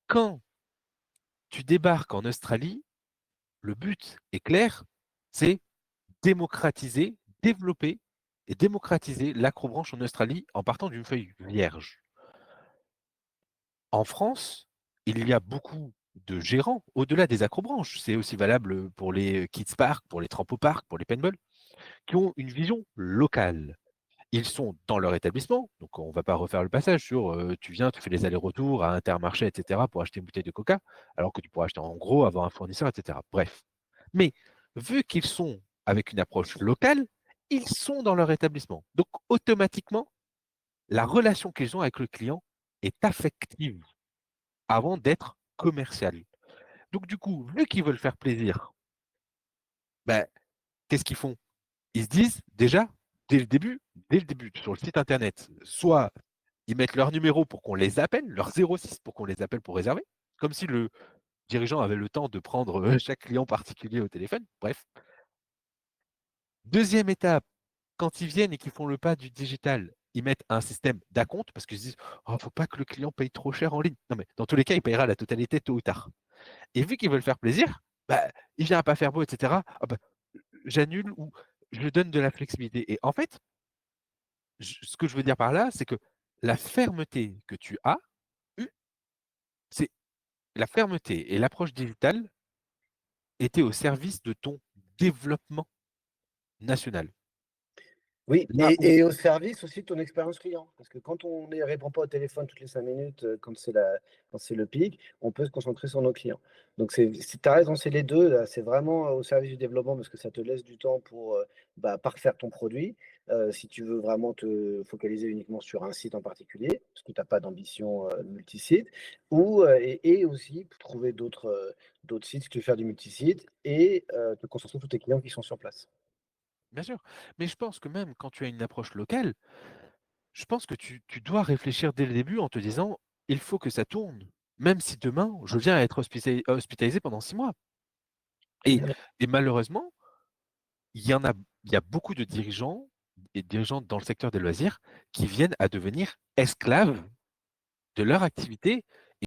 Quand tu débarques en Australie, le but est clair, c'est démocratiser, développer et démocratiser l'acrobranche en Australie en partant d'une feuille vierge. En France, il y a beaucoup de gérants au-delà des acrobranches. C'est aussi valable pour les kids parks, pour les trampoparks, pour les paintballs, qui ont une vision locale. Ils sont dans leur établissement, donc on ne va pas refaire le passage sur tu viens, tu fais les allers-retours à Intermarché, etc., pour acheter une bouteille de coca, alors que tu pourrais acheter en gros, avoir un fournisseur, etc. Bref. Mais vu qu'ils sont avec une approche locale, ils sont dans leur établissement. Donc automatiquement, la relation qu'ils ont avec le client est affective avant d'être commerciale. Donc du coup, vu qu'ils veulent faire plaisir, ben, qu'est-ce qu'ils font? Ils se disent déjà, dès le début, sur le site internet, soit ils mettent leur numéro pour qu'on les appelle, leur 06 pour qu'on les appelle pour réserver, comme si le dirigeant avait le temps de prendre chaque client particulier au téléphone. Bref. Deuxième étape, quand ils viennent et qu'ils font le pas du digital, ils mettent un système d'acompte parce qu'ils se disent oh, faut pas que le client paye trop cher en ligne. Non, mais dans tous les cas, il payera la totalité tôt ou tard. Et vu qu'ils veulent faire plaisir, bah, il vient à pas faire beau, etc. Ah bah, j'annule ou je donne de la flexibilité. Et en fait, ce que je veux dire par là, c'est que la fermeté que tu as eue, c'est la fermeté et l'approche digitale étaient au service de ton développement national. Oui, Là où, et au service aussi de ton expérience client. Parce que quand on ne répond pas au téléphone toutes les 5 minutes, quand c'est le pic, on peut se concentrer sur nos clients. Donc tu as raison, c'est les 2 là, c'est vraiment au service du développement parce que ça te laisse du temps pour, parfaire ton produit, si tu veux vraiment te focaliser uniquement sur un site en particulier, parce que tu as pas d'ambition, multisite et aussi pour trouver d'autres sites si tu veux faire du multisite et te concentrer sur tous tes clients qui sont sur place. bien sûr, mais je pense que même quand tu as une approche locale, je pense que tu dois réfléchir dès le début en te disant il faut que ça tourne, même si demain je viens à être hospitalisé pendant 6 mois. Et, Bien. et malheureusement, il y en a, il y a beaucoup de dirigeants et dirigeants dans le secteur des loisirs qui viennent à devenir esclaves de leur activité